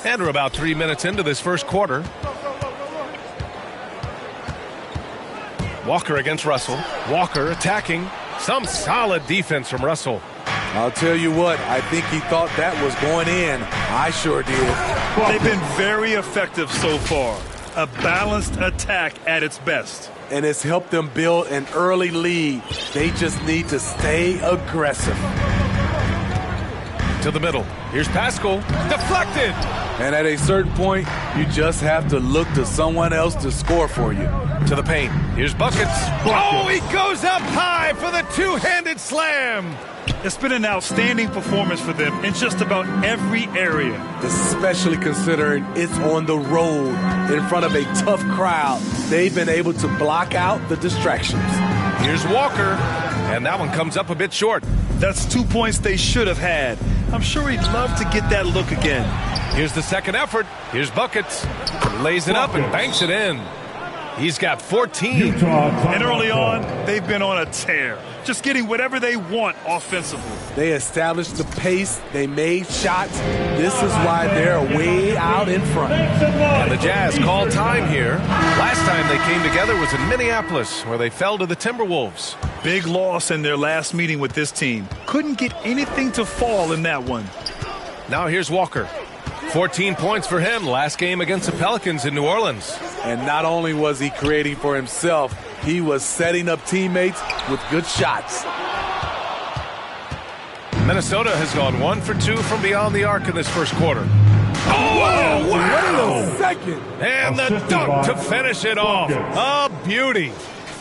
And we're about 3 minutes into this first quarter. Walker against Russell. Walker attacking. Some solid defense from Russell. I'll tell you what, I think he thought that was going in. I sure did. They've been very effective so far. A balanced attack at its best. And it's helped them build an early lead. They just need to stay aggressive. To the middle. Here's Pascal. Deflected. And at a certain point, you just have to look to someone else to score for you. To the paint. Here's Buckets. Oh, he goes up high for the two-handed slam. It's been an outstanding performance for them in just about every area. Especially considering it's on the road in front of a tough crowd. They've been able to block out the distractions. Here's Walker, and that one comes up a bit short. That's 2 points they should have had. I'm sure he'd love to get that look again. Here's the second effort. Here's Buckets. He lays it up and banks it in. He's got 14. And early on, they've been on a tear. Just getting whatever they want offensively. They established the pace. They made shots. This is why they're way out in front. And the Jazz call time here. Last time they came together was in Minneapolis, where they fell to the Timberwolves. Big loss in their last meeting with this team. Couldn't get anything to fall in that one. Now here's Walker. 14 points for him last game against the Pelicans in New Orleans. And not only was he creating for himself, he was setting up teammates with good shots. Minnesota has gone 1 for 2 from beyond the arc in this first quarter. Oh, wow! Wait a second. And the dunk to finish it off. A beauty.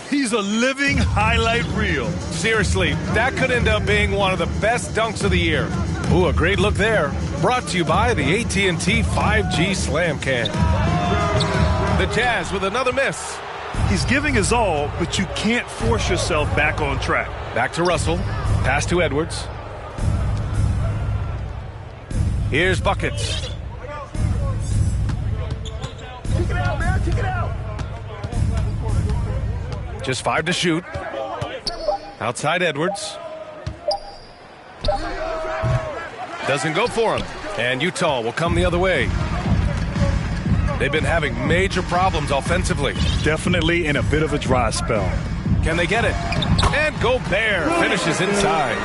He's a living highlight reel. Seriously, that could end up being one of the best dunks of the year. Ooh, a great look there. Brought to you by the AT&T 5G Slam Can. The Jazz with another miss. He's giving his all, but you can't force yourself back on track. Back to Russell. Pass to Edwards. Here's Buckets. Kick it out, man. Kick it out. Just 5 to shoot. Outside Edwards. Doesn't go for him. And Utah will come the other way. They've been having major problems offensively. Definitely in a bit of a dry spell. Can they get it? And Gobert finishes inside.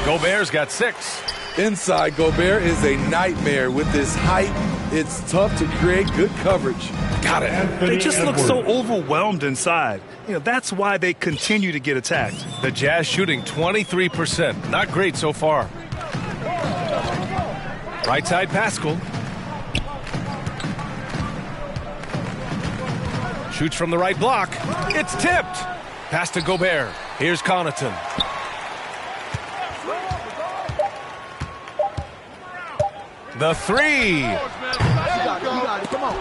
Gobert's got 6. Inside, Gobert is a nightmare. With his height, it's tough to create good coverage. Got it. They just look so overwhelmed inside. That's why they continue to get attacked. The Jazz shooting 23%. Not great so far. Right side, Pascal. Shoots from the right block. It's tipped. Pass to Gobert. Here's Connaughton. The 3.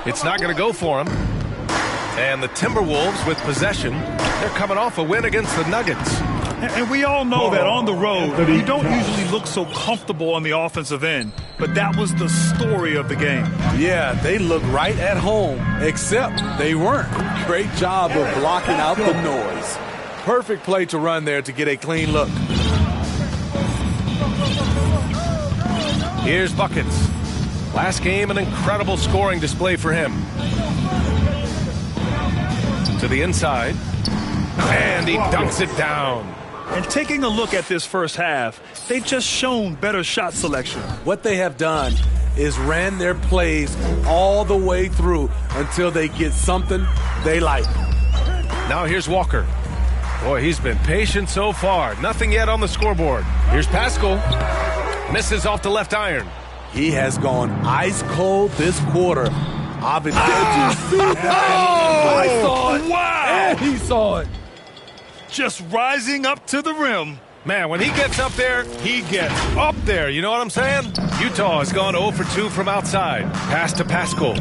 It's not going to go for him. And the Timberwolves with possession. They're coming off a win against the Nuggets. And we all know that on the road, you don't usually look so comfortable on the offensive end. But that was the story of the game. Yeah, they look right at home, except they weren't. Great job of blocking out the noise. Perfect play to run there to get a clean look. Here's Buckets. Last game, an incredible scoring display for him. To the inside. And he dunks it down. And taking a look at this first half, they've just shown better shot selection. What they have done is ran their plays all the way through until they get something they like. Now here's Walker. Boy, he's been patient so far. Nothing yet on the scoreboard. Here's Pascal. Misses off the left iron. He has gone ice cold this quarter. Obviously, did you see that? I saw it. Wow! And he saw it. Just rising up to the rim. Man, when he gets up there, he gets up there. You know what I'm saying? Utah has gone 0 for 2 from outside. Pass to Pascal.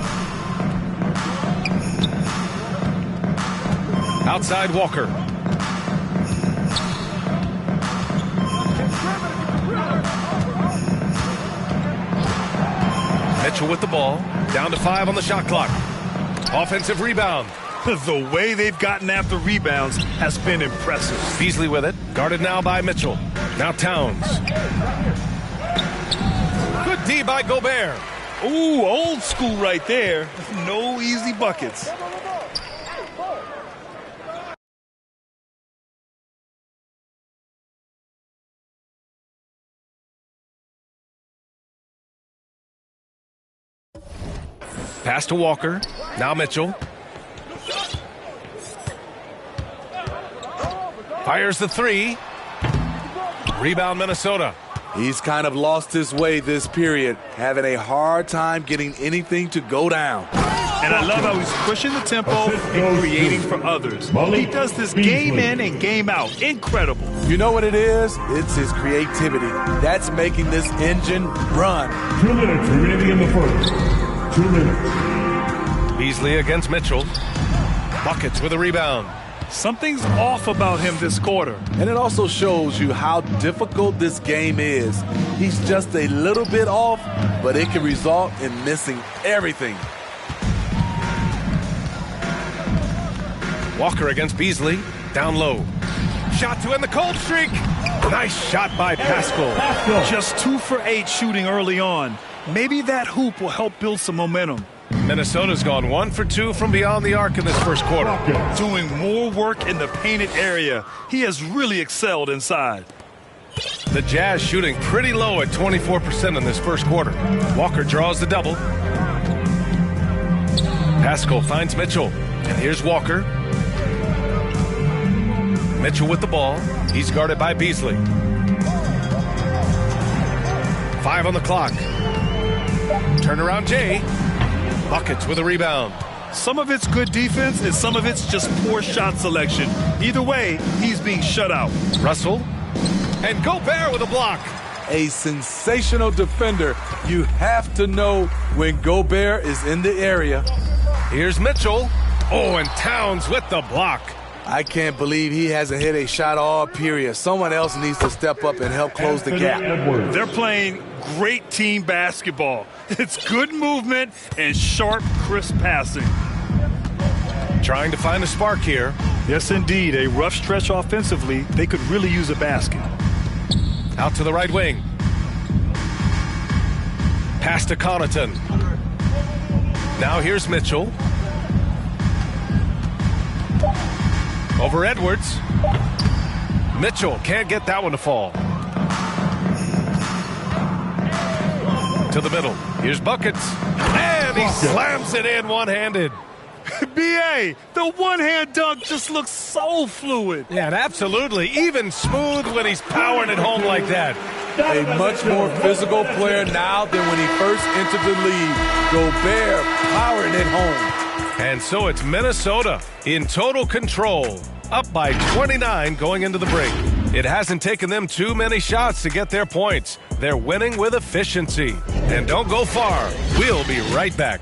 Outside Walker. Mitchell with the ball. Down to 5 on the shot clock. Offensive rebound. The way they've gotten after rebounds has been impressive. Beasley with it. Guarded now by Mitchell. Now Towns. Good D by Gobert. Ooh, old school right there. No easy buckets. Pass to Walker. Now Mitchell. Fires the three. Rebound Minnesota. He's kind of lost his way this period, having a hard time getting anything to go down. And I love how he's pushing the tempo and creating for others. He does this game in and game out. Incredible. You know what it is? It's his creativity. That's making this engine run. 2 minutes remaining in the first. 2 minutes. Beasley against Mitchell. Buckets with a rebound. Something's off about him this quarter. And it also shows you how difficult this game is. He's just a little bit off, but it can result in missing everything. Walker against Beasley. Down low. Shot to end the cold streak. Nice shot by Pascal. Just 2 for 8 shooting early on. Maybe that hoop will help build some momentum. Minnesota's gone 1 for 2 from beyond the arc in this first quarter. Doing more work in the painted area. He has really excelled inside. The Jazz shooting pretty low at 24% in this first quarter. Walker draws the double. Pascal finds Mitchell. And here's Walker. Mitchell with the ball. He's guarded by Beasley. 5 on the clock. Turnaround Jay. Buckets with a rebound. Some of it's good defense and some of it's just poor shot selection. Either way, he's being shut out. Russell. And Gobert with a block. A sensational defender. You have to know when Gobert is in the area. Here's Mitchell. Oh, and Towns with the block. I can't believe he hasn't hit a shot all period. Someone else needs to step up and help close the gap. They're playing great team basketball. It's good movement and sharp, crisp passing. Trying to find a spark here. Yes, indeed. A rough stretch offensively. They could really use a basket. Out to the right wing. Pass to Connaughton. Now here's Mitchell. Over Edwards. Mitchell can't get that one to fall. To the middle. Here's Buckets. And he slams it in one-handed. B.A., the one-hand dunk just looks so fluid. Yeah, and absolutely. Even smooth when he's powering it home like that. A much more physical player now than when he first entered the league. Gobert powering it home. And so it's Minnesota in total control, up by 29 going into the break. It hasn't taken them too many shots to get their points. They're winning with efficiency. And don't go far. We'll be right back.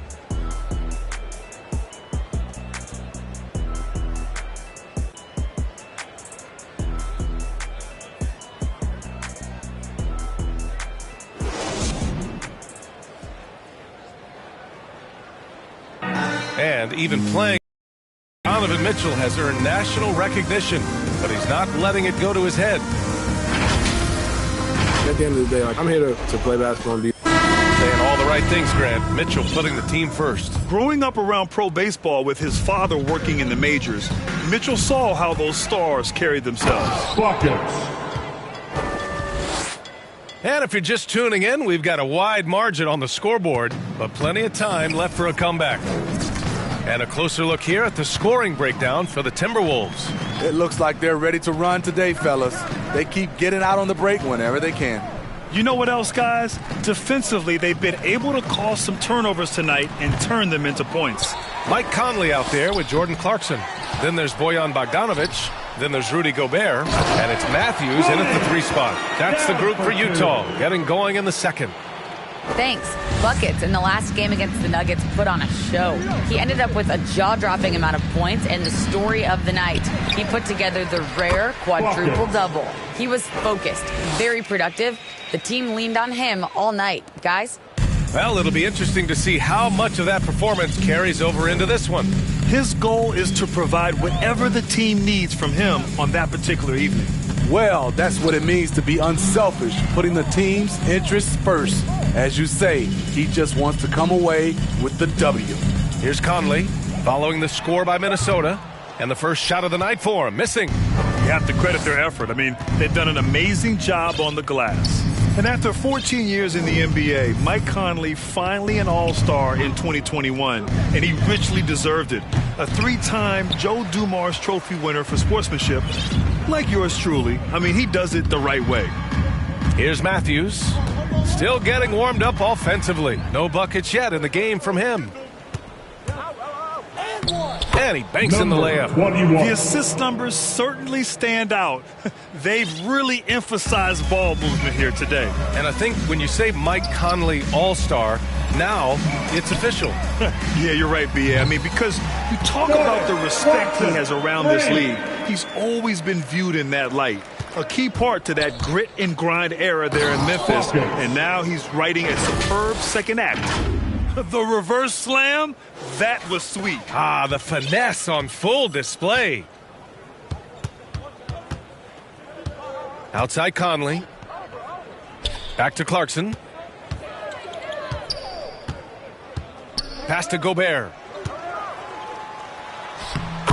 And even playing, Donovan Mitchell has earned national recognition, but he's not letting it go to his head. At the end of the day, I'm here to play basketball and be. Saying all the right things, Grant. Mitchell putting the team first. Growing up around pro baseball with his father working in the majors, Mitchell saw how those stars carried themselves. Buckets. And if you're just tuning in, we've got a wide margin on the scoreboard, but plenty of time left for a comeback. And a closer look here at the scoring breakdown for the Timberwolves. It looks like they're ready to run today, fellas. They keep getting out on the break whenever they can. You know what else, guys? Defensively, they've been able to cause some turnovers tonight and turn them into points. Mike Conley out there with Jordan Clarkson. Then there's Bojan Bogdanovic. Then there's Rudy Gobert. And it's Matthews in at the 3 spot. That's the group for Utah, getting going in the second. Thanks. Buckets in the last game against the Nuggets put on a show. He ended up with a jaw-dropping amount of points and the story of the night. He put together the rare quadruple-double. He was focused, very productive. The team leaned on him all night. Guys? Well, it'll be interesting to see how much of that performance carries over into this one. His goal is to provide whatever the team needs from him on that particular evening. Well, that's what it means to be unselfish, putting the team's interests first. As you say, he just wants to come away with the W. Here's Conley following the score by Minnesota. And the first shot of the night for him, missing. You have to credit their effort. I mean, they've done an amazing job on the glass. And after 14 years in the NBA, Mike Conley finally an all-star in 2021, and he richly deserved it. A three-time Joe Dumars Trophy winner for sportsmanship, like yours truly. I mean, he does it the right way. Here's Matthews, still getting warmed up offensively. No buckets yet in the game from him. And he banks in the layup. The assist numbers certainly stand out. They've really emphasized ball movement here today. And I think when you say Mike Conley All-Star, now it's official. Yeah, you're right, B.A. I mean, because you talk about the respect he has around this league. He's always been viewed in that light. A key part to that grit and grind era there in Memphis. And now he's writing a superb second act. The reverse slam, that was sweet. Ah, the finesse on full display. Outside Conley. Back to Clarkson. Pass to Gobert.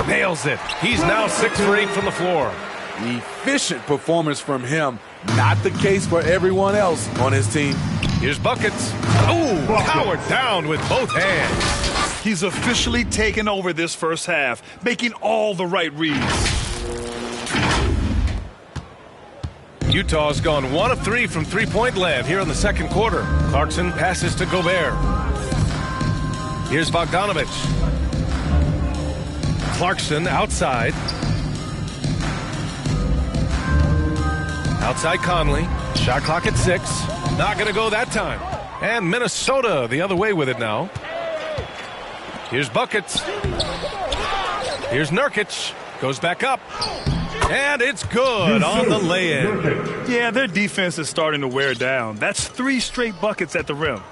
Nails it. He's now 6 for 8 from the floor. Efficient performance from him. Not the case for everyone else on his team. Here's buckets. Oh, powered down with both hands. He's officially taken over this first half, making all the right reads. Utah's gone 1 of 3 from three-point land here in the second quarter. Clarkson passes to Gobert. Here's Bogdanovich. Clarkson outside. Outside Conley. Shot clock at 6. Not going to go that time. And Minnesota the other way with it now. Here's buckets. Here's Nurkic. Goes back up. And it's good on the lay-in. Yeah, their defense is starting to wear down. That's 3 straight buckets at the rim.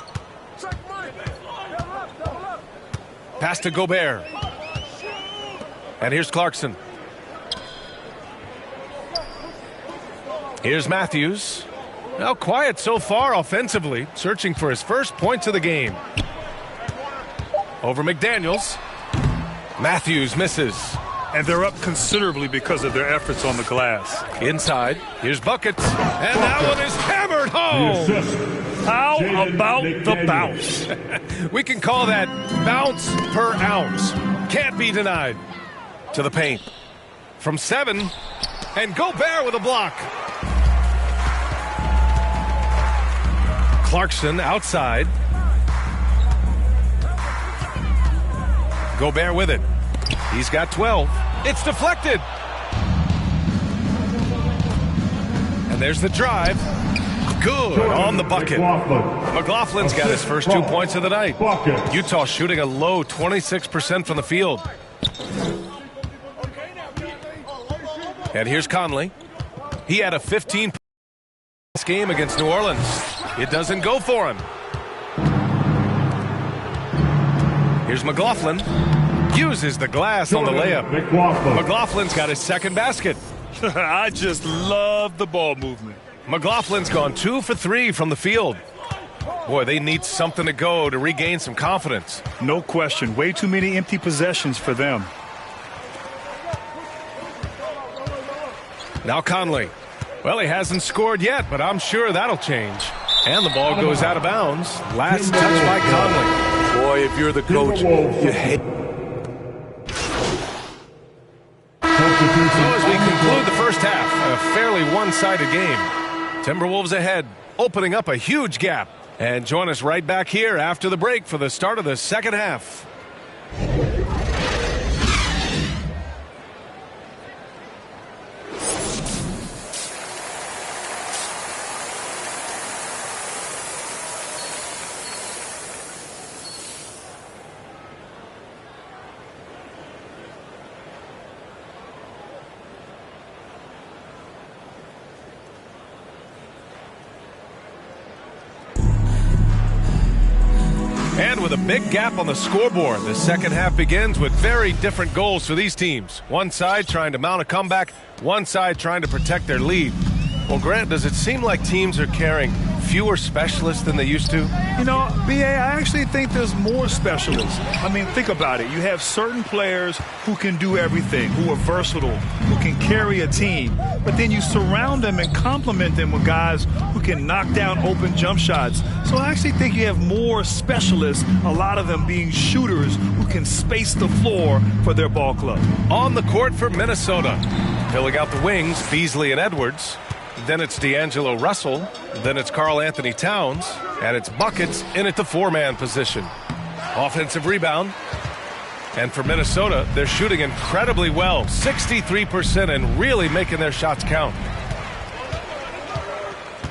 Pass to Gobert. And here's Clarkson. Here's Matthews. Now quiet so far offensively, searching for his first points of the game. Over McDaniels. Matthews misses. And they're up considerably because of their efforts on the glass. Inside. Here's buckets. And that one is hammered home. How about the bounce? We can call that bounce per ounce. Can't be denied. To the paint. From 7. And Gobert with a block. Clarkson outside. Gobert with it. He's got 12. It's deflected. And there's the drive. Good on the bucket. McLaughlin's got his first 2 points of the night. Utah shooting a low 26% from the field. And here's Conley. He had a 15 game against New Orleans. It doesn't go for him. Here's McLaughlin. Uses the glass on the layup. McLaughlin's got his second basket. I just love the ball movement. McLaughlin's gone 2 for 3 from the field. Boy, they need something to go to regain some confidence. No question. Way too many empty possessions for them. Now Conley. Well, he hasn't scored yet, but I'm sure that'll change. And the ball goes out of bounds. Last touch by Conley. Boy, if you're the coach, you hate. So as we conclude the first half, a fairly one-sided game. Timberwolves ahead, opening up a huge gap. And join us right back here after the break for the start of the second half. And with a big gap on the scoreboard, the second half begins with very different goals for these teams. One side trying to mount a comeback, one side trying to protect their lead. Well, Grant, does it seem like teams are caring fewer specialists than they used to? You know, B.A., I actually think there's more specialists. I mean, think about it. You have certain players who can do everything, who are versatile, who can carry a team. But then you surround them and complement them with guys who can knock down open jump shots. So I actually think you have more specialists, a lot of them being shooters who can space the floor for their ball club. On the court for Minnesota. Filling out the wings, Beasley and Edwards. Then it's D'Angelo Russell. Then it's Karl Anthony Towns. And it's Buckets in at the four-man position. Offensive rebound. And for Minnesota, they're shooting incredibly well. 63% and really making their shots count.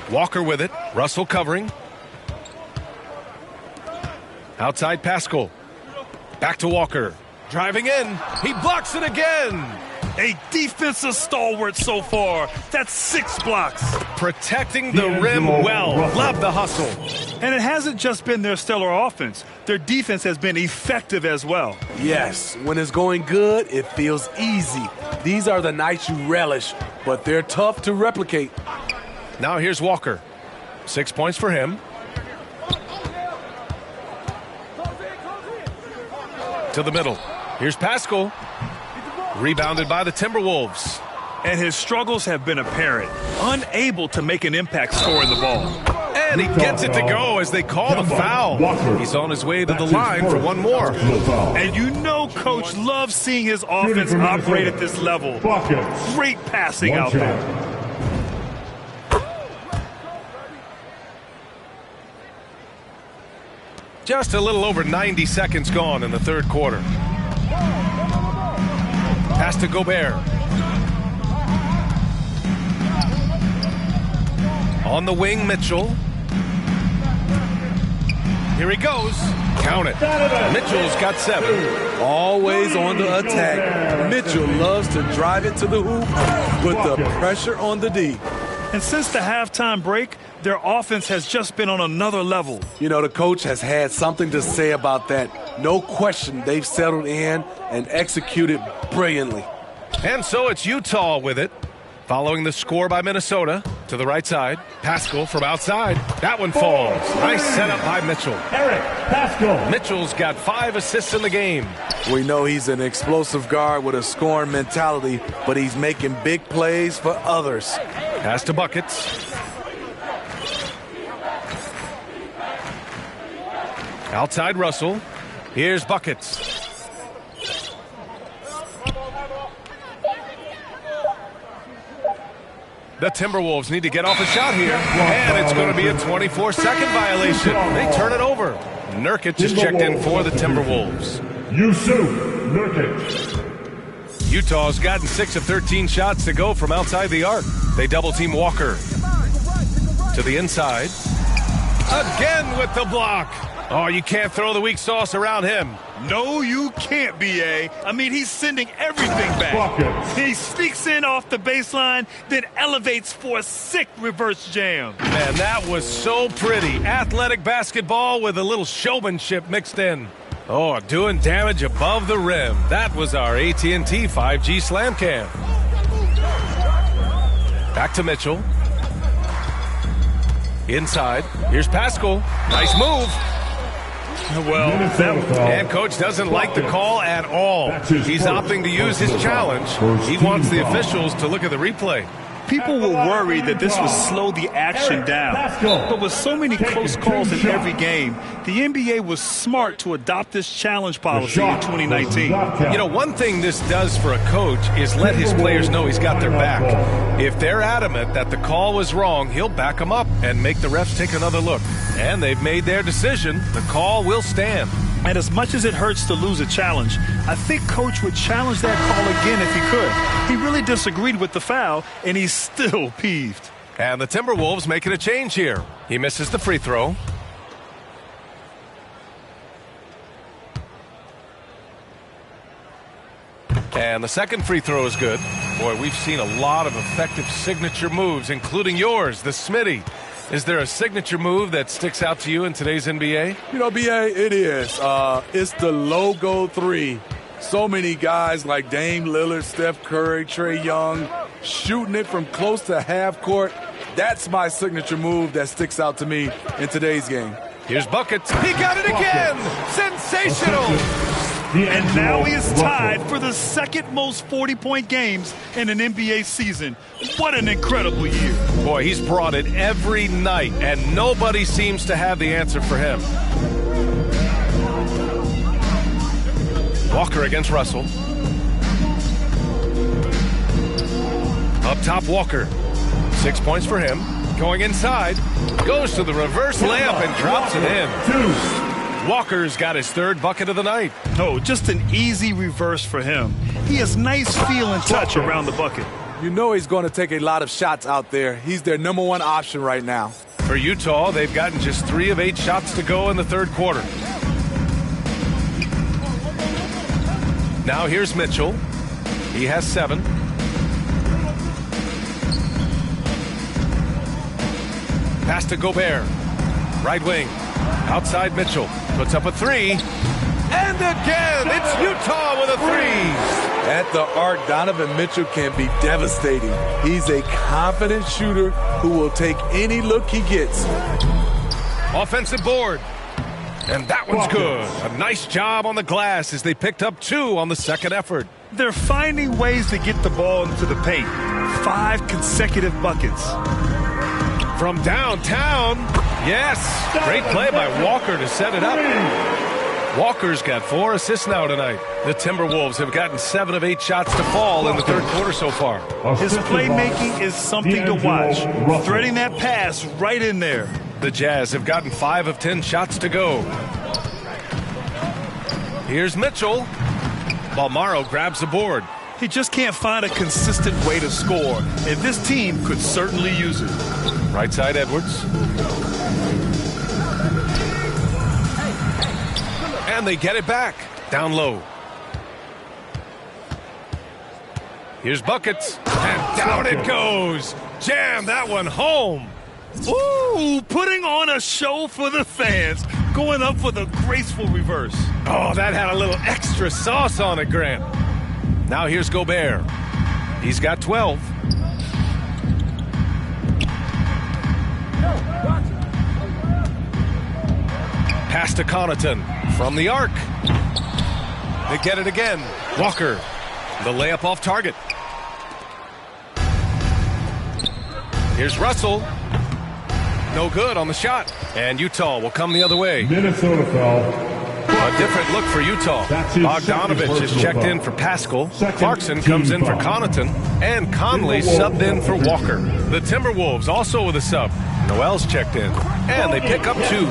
Walker with it. Russell covering. Outside Pascal. Back to Walker. Driving in. He blocks it again. A defensive stalwart so far. That's 6 blocks. Protecting the rim well. Love the hustle. And it hasn't just been their stellar offense. Their defense has been effective as well. Yes, when it's going good, it feels easy. These are the nights you relish, but they're tough to replicate. Now here's Walker. 6 points for him. To the middle. Here's Pascal. Rebounded by the Timberwolves. And his struggles have been apparent. Unable to make an impact scoring the ball. And he gets it to go as they call the foul. He's on his way to the line for one more. And you know Coach loves seeing his offense operate at this level. Great passing out there. Just a little over 90 seconds gone in the third quarter. Pass to Gobert. On the wing, Mitchell. Here he goes. Count it. Mitchell's got 7. Always on the attack. Mitchell loves to drive it to the hoop, put the pressure on the D. And since the halftime break, their offense has just been on another level. You know, the coach has had something to say about that. No question, they've settled in and executed brilliantly. And so it's Utah with it. Following the score by Minnesota. To the right side. Pascal from outside. That one falls. Nice setup by Mitchell. Eric Pascal. Mitchell's got 5 assists in the game. We know he's an explosive guard with a scoring mentality, but he's making big plays for others. Pass to Buckets. Outside Russell. Here's Buckets. The Timberwolves need to get off a shot here. And it's going to be a 24-second violation. They turn it over. Nurkic is checked in for the Timberwolves. Yusuf Nurkic. Utah's gotten 6 of 13 shots to go from outside the arc. They double-team Walker. To the inside. Again with the block. Oh, you can't throw the weak sauce around him. No, you can't, B.A. I mean, he's sending everything back. He sneaks in off the baseline, then elevates for a sick reverse jam. Man, that was so pretty. Athletic basketball with a little showmanship mixed in. Oh, doing damage above the rim. That was our AT&T 5G Slam Cam. Back to Mitchell. Inside. Here's Pascal. Nice move. Well, and Coach doesn't like the call at all. He's opting to use his challenge. He wants the officials to look at the replay. People were worried that this would slow the action down. But with so many close calls in every game, the NBA was smart to adopt this challenge policy in 2019. You know, one thing this does for a coach is let his players know he's got their back. If they're adamant that the call was wrong, he'll back them up and make the refs take another look. And they've made their decision. The call will stand. And as much as it hurts to lose a challenge, I think Coach would challenge that call again if he could. He really disagreed with the foul, and he's still peeved. And the Timberwolves making a change here. He misses the free throw. And the second free throw is good. Boy, we've seen a lot of effective signature moves, including yours, the Smitty. Is there a signature move that sticks out to you in today's NBA? You know, B.A., it is. It's the logo 3. So many guys like Dame Lillard, Steph Curry, Trae Young, shooting it from close to half court. That's my signature move that sticks out to me in today's game. Here's buckets. He got it again. Sensational. And now he is tied for the second most 40-point games in an NBA season. What an incredible year. Boy, he's brought it every night, and nobody seems to have the answer for him. Walker against Russell. Up top, Walker. 6 points for him. Going inside. Goes to the reverse layup and drops it in. Walker's got his third bucket of the night. Oh, just an easy reverse for him. He has nice feel and touch around the bucket. You know he's going to take a lot of shots out there. He's their number one option right now. For Utah, they've gotten just 3 of 8 shots to go in the third quarter. Now here's Mitchell. He has 7. Pass to Gobert. Right wing. Outside Mitchell. Puts up a 3. And again, it's Utah with a 3. At the arc, Donovan Mitchell can be devastating. He's a confident shooter who will take any look he gets. Offensive board. And that one's good. A nice job on the glass as they picked up 2 on the second effort. They're finding ways to get the ball into the paint. 5 consecutive buckets. From downtown. Yes. Great play by Walker to set it up. Walker's got 4 assists now tonight. The Timberwolves have gotten 7 of 8 shots to fall in the third quarter so far. His playmaking is something to watch. Threading that pass right in there. The Jazz have gotten 5 of 10 shots to go. Here's Mitchell. Balmaro grabs the board. He just can't find a consistent way to score, and this team could certainly use it. Right side Edwards. And they get it back. Down low. Here's buckets. And down it goes. Jam that one home. Ooh, putting on a show for the fans. Going up with a graceful reverse. Oh, that had a little extra sauce on it, Grant. Now here's Gobert. He's got 12. Pass to Connaughton from the arc. They get it again. Walker, the layup off target. Here's Russell. No good on the shot. And Utah will come the other way. Minnesota foul. A different look for Utah. Bogdanovich is checked in for Pascal. Clarkson comes in for Connaughton. And Conley subbed in for Walker. The Timberwolves also with a sub. Noel's checked in. And they pick up 2.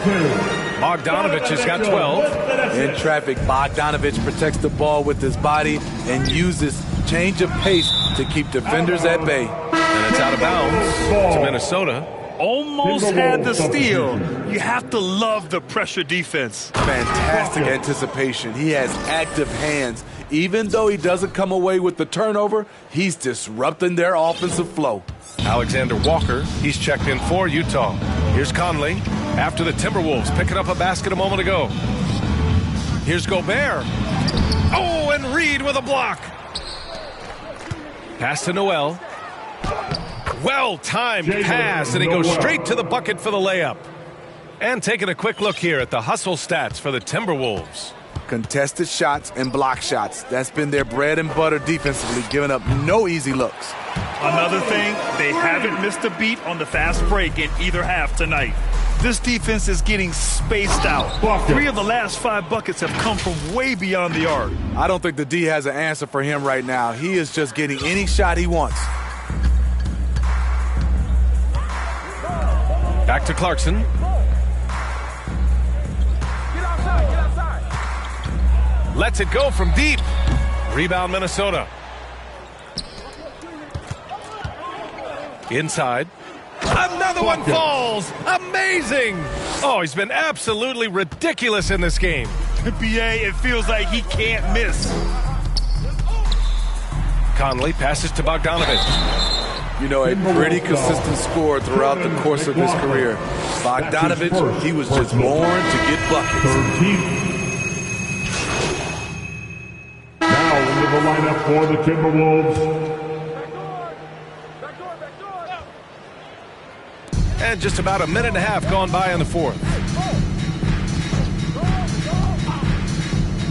Bogdanovich has got 12. In traffic, Bogdanovich protects the ball with his body and uses change of pace to keep defenders at bay. And it's out of bounds to Minnesota. Almost had the steal. You have to love the pressure defense. Fantastic anticipation. He has active hands. Even though he doesn't come away with the turnover, he's disrupting their offensive flow. Alexander Walker, he's checked in for Utah. Here's Conley after the Timberwolves picking up a basket a moment ago. Here's Gobert. Oh, and Reed with a block. Pass to Noel. Well-timed pass, and he goes straight to the bucket for the layup. And taking a quick look here at the hustle stats for the Timberwolves. Contested shots and block shots. That's been their bread and butter defensively, giving up no easy looks. Another thing, they haven't missed a beat on the fast break in either half tonight. This defense is getting spaced out. 3 of the last 5 buckets have come from way beyond the arc. I don't think the D has an answer for him right now. He is just getting any shot he wants. Back to Clarkson. Lets it go from deep. Rebound Minnesota. Inside. Another one falls. Amazing. Oh, he's been absolutely ridiculous in this game. NBA, it feels like he can't miss. Conley passes to Bogdanovich. You know, a pretty consistent scorer throughout the course of his career. Bogdanovich, he was just born to get buckets. Now into the lineup for the Timberwolves. And just about a minute and a half gone by in the fourth.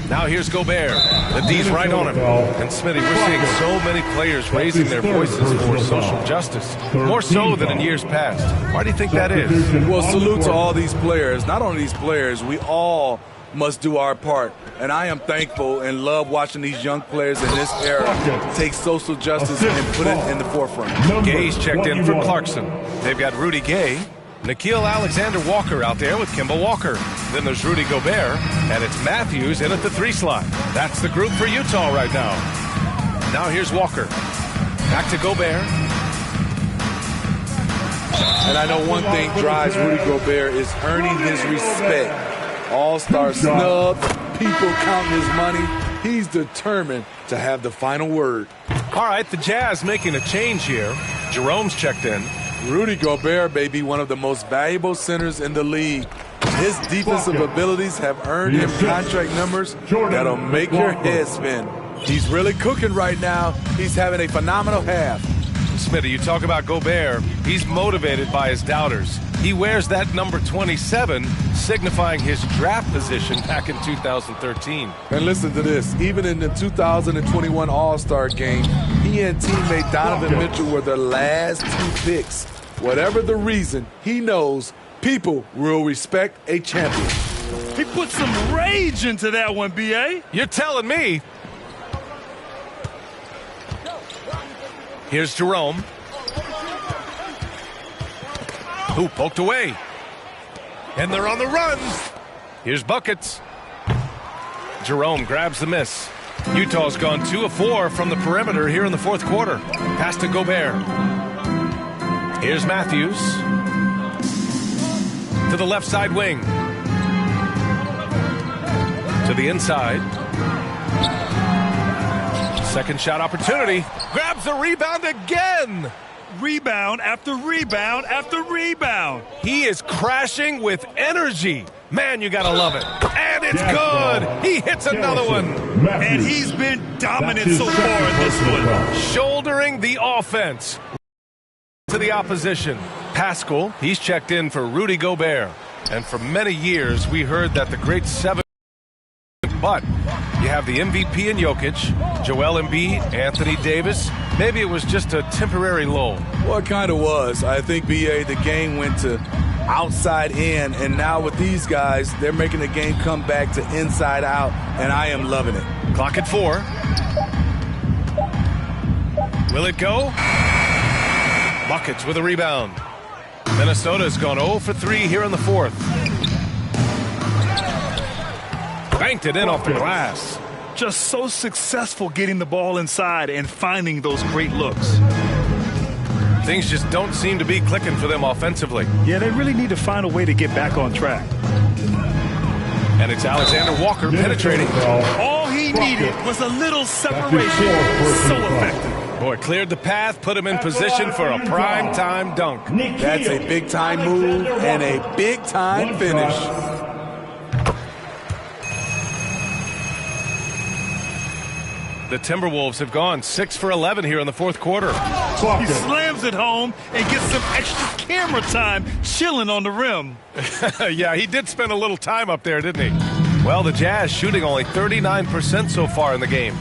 Now here's Gobert. The D's right on him. And Smitty, we're seeing so many players raising their voices for social justice, more so than in years past. Why do you think that is? Well, salute to all these players. Not only these players, we all must do our part. And I am thankful and love watching these young players in this era take social justice and put it in the forefront. Gay's checked in for Clarkson. They've got Rudy Gay, Nickeil Alexander-Walker out there with Kemba Walker. Then there's Rudy Gobert, and it's Matthews in at the 3 slot. That's the group for Utah right now. Now here's Walker. Back to Gobert. And I know one thing drives Rudy Gobert is earning his respect. All-star snub, people counting his money. He's determined to have the final word. All right, the Jazz making a change here. Jerome's checked in. Rudy Gobert, baby, one of the most valuable centers in the league. His defensive abilities have earned him contract numbers that'll make your head spin. He's really cooking right now. He's having a phenomenal half. Smitty, you talk about Gobert. He's motivated by his doubters. He wears that number 27, signifying his draft position back in 2013. And listen to this. Even in the 2021 All-Star game, he and teammate Donovan Mitchell were the last 2 picks. Whatever the reason, he knows people will respect a champion. He put some rage into that one, B.A. You're telling me. Here's Jerome. Who poked away. And they're on the run. Here's buckets. Jerome grabs the miss. Utah's gone 2 of 4 from the perimeter here in the fourth quarter. Pass to Gobert. Here's Matthews. To the left side wing. To the inside. Second shot opportunity. Grabs the rebound again. Rebound after rebound after rebound. He is crashing with energy. Man, you gotta love it. And it's good. He hits another one. And he's been dominant so far in this one. Shouldering the offense to the opposition. Pascal, he's checked in for Rudy Gobert. And for many years, we heard that the great 7. But you have the MVP in Jokic, Joel Embiid, Anthony Davis. Maybe it was just a temporary lull. Well, it kind of was. I think, B.A., the game went to outside in, and now with these guys, they're making the game come back to inside out, and I am loving it. Clock at 4. Will it go? Buckets with a rebound. Minnesota's gone 0 for 3 here in the fourth. Banked it in off the glass. Just so successful getting the ball inside and finding those great looks. Things just don't seem to be clicking for them offensively. Yeah, they really need to find a way to get back on track. And it's Alexander Walker penetrating. All he needed was a little separation. So effective. Boy, cleared the path, put him in position for a prime-time dunk. That's a big-time move and a big-time finish. The Timberwolves have gone 6 for 11 here in the fourth quarter. He slams it home and gets some extra camera time chilling on the rim. Yeah, he did spend a little time up there, didn't he? Well, the Jazz shooting only 39% so far in the game.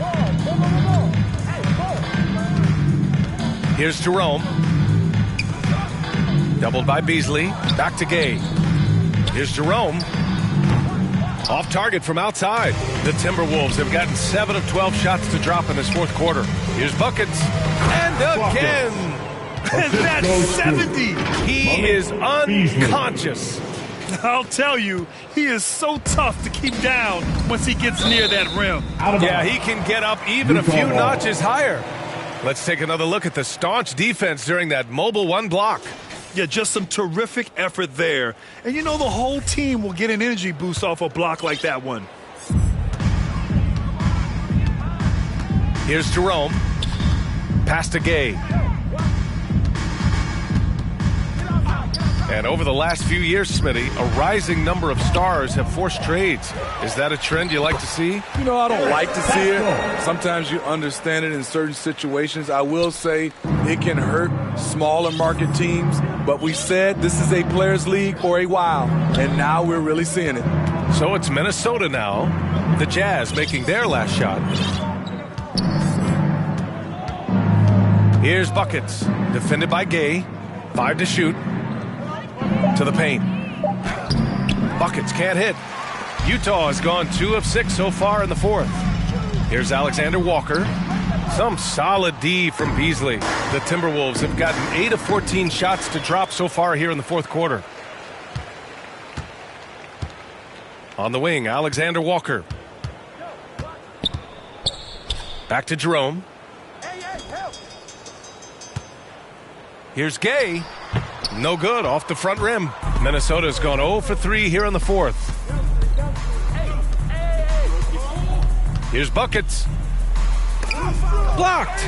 Here's Jerome. Doubled by Beasley. Back to Gay. Here's Jerome. Off target from outside. The Timberwolves have gotten 7 of 12 shots to drop in this fourth quarter. Here's buckets. And again. And that's 70. He is unconscious. I'll tell you, he is so tough to keep down once he gets near that rim. Yeah, he can get up even a few notches higher. Let's take another look at the staunch defense during that mobile 1 block. Yeah, just some terrific effort there. And you know the whole team will get an energy boost off a block like that one. Here's Jerome. Pass to Gay. And over the last few years, Smitty, a rising number of stars have forced trades. Is that a trend you like to see? You know, I don't like to see it. Sometimes you understand it in certain situations. I will say it can hurt smaller market teams. But we said this is a players' league for a while, and now we're really seeing it. So it's Minnesota now. The Jazz making their last shot. Here's Buckets, defended by Gay. 5 to shoot. To the paint. Buckets can't hit. Utah has gone 2 of 6 so far in the fourth. Here's Alexander Walker. Some solid D from Beasley. The Timberwolves have gotten 8 of 14 shots to drop so far here in the fourth quarter. On the wing, Alexander Walker. Back to Jerome. Here's Gay. No good, off the front rim. Minnesota's gone 0 for 3 here in the fourth. Here's Buckets. Blocked.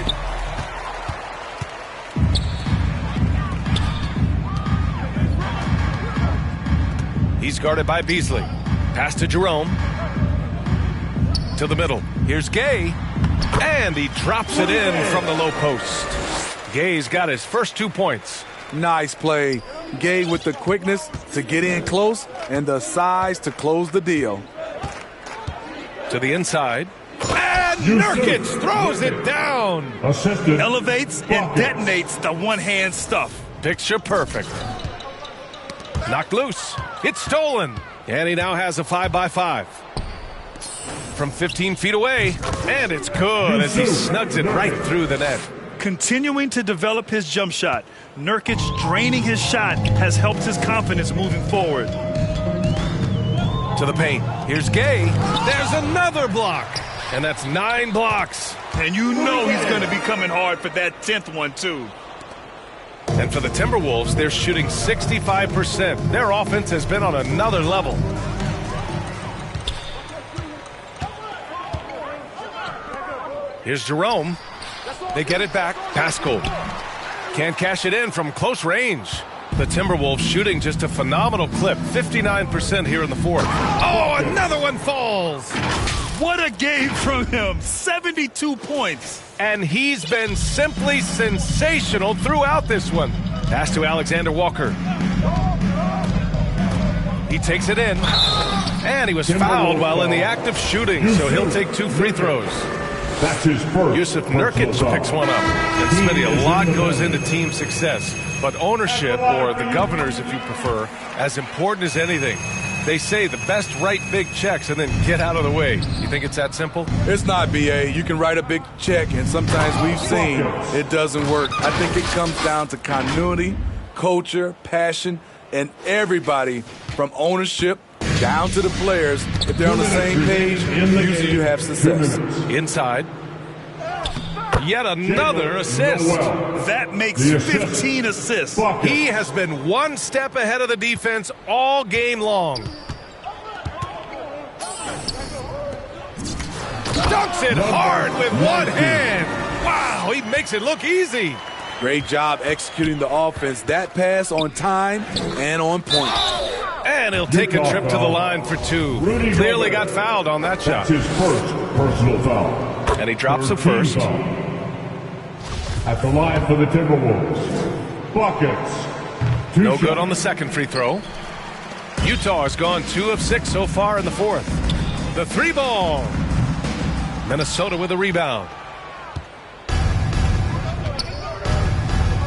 He's guarded by Beasley. Pass to Jerome. To the middle. Here's Gay. And he drops it in from the low post. Gay's got his first 2 points. Nice play. Gay with the quickness to get in close and the size to close the deal. To the inside. And Nurkic throws it down. Assisted. Elevates and detonates the one-hand stuff. Picture perfect. Knocked loose. It's stolen. And he now has a 5-by-5. From 15 feet away. And it's good as he snugs it right through the net. Continuing to develop his jump shot. Nurkic draining his shot has helped his confidence moving forward. To the paint. Here's Gay. There's another block. And that's 9 blocks. And you know he's going to be coming hard for that 10th one, too. And for the Timberwolves, they're shooting 65%. Their offense has been on another level. Here's Jerome. They get it back. Pascal can't cash it in from close range. The Timberwolves shooting just a phenomenal clip. 59% here in the fourth. Oh, another one falls. What a game from him. 72 points. And he's been simply sensational throughout this one. Pass to Alexander Walker. He takes it in. And he was fouled while in the act of shooting, so he'll take 2 free throws. That's his first. Yusuf Nurkic picks one up. And Smitty, a lot goes into team success. But ownership, or the governors if you prefer, as important as anything. They say the best write big checks and then get out of the way. You think it's that simple? It's not, BA. You can write a big check, and sometimes we've seen it doesn't work. I think it comes down to continuity, culture, passion, and everybody from ownership down to the players. If they're on the same page, usually you have success. Inside. Yet another assist. That makes 15 assists. He has been one step ahead of the defense all game long. Dunks it hard with one hand. Wow, he makes it look easy. Great job executing the offense. That pass on time and on point. And he'll take a trip to the line for 2. Clearly got fouled on that shot. That's his first personal foul. And he drops the first. At the line for the Timberwolves, Buckets. No good on the second free throw. Utah has gone 2 of 6 so far in the fourth. The 3-ball. Minnesota with a rebound.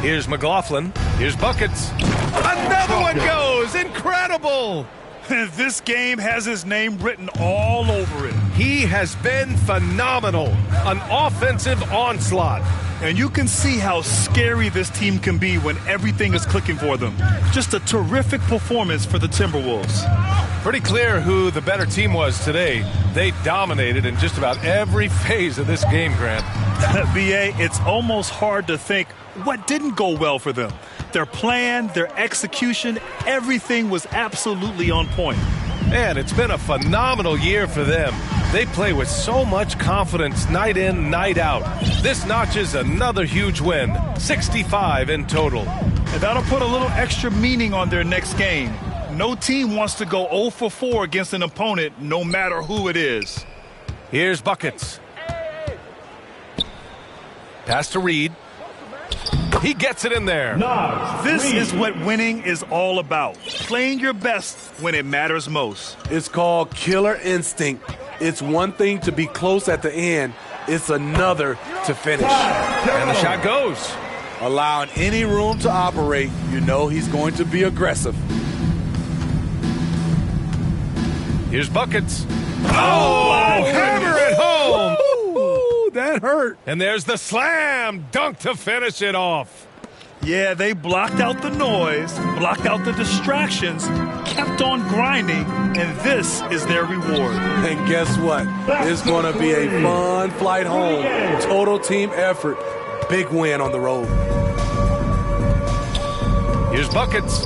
Here's McLaughlin. Here's Buckets. Another one goes. Incredible. This game has his name written all over it. He has been phenomenal. An offensive onslaught. And you can see how scary this team can be when everything is clicking for them. Just a terrific performance for the Timberwolves. Pretty clear who the better team was today. They dominated in just about every phase of this game, Grant. BA, it's almost hard to think what didn't go well for them. Their plan, their execution, everything was absolutely on point. Man, it's been a phenomenal year for them. They play with so much confidence night in, night out. This notches another huge win, 65 in total. And that'll put a little extra meaning on their next game. No team wants to go 0 for 4 against an opponent, no matter who it is. Here's Buckets. Pass to Reed. He gets it in there. This is what winning is all about. Playing your best when it matters most. It's called killer instinct. It's one thing to be close at the end. It's another to finish. And the shot goes. Allowing any room to operate, you know he's going to be aggressive. Here's buckets. Oh, hammer it home. Ooh, that hurt. And there's the slam dunk to finish it off. Yeah, they blocked out the noise, blocked out the distractions, kept on grinding, and this is their reward. And guess what? It's going to be a fun flight home. Total team effort. Big win on the road. Here's buckets.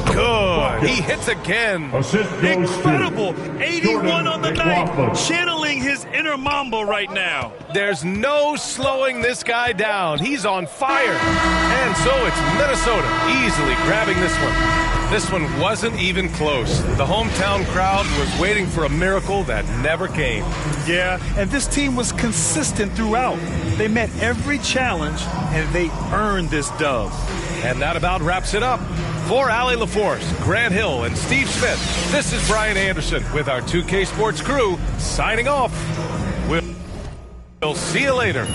Good. He hits again. Incredible. 81 on the night. Channeling his inner Mamba right now. There's no slowing this guy down. He's on fire. And so it's Minnesota easily grabbing this one. This one wasn't even close. The hometown crowd was waiting for a miracle that never came. Yeah, and this team was consistent throughout. They met every challenge, and they earned this dub. And that about wraps it up. For Allie LaForce, Grant Hill, and Steve Smith, this is Brian Anderson with our 2K Sports crew signing off. We'll see you later.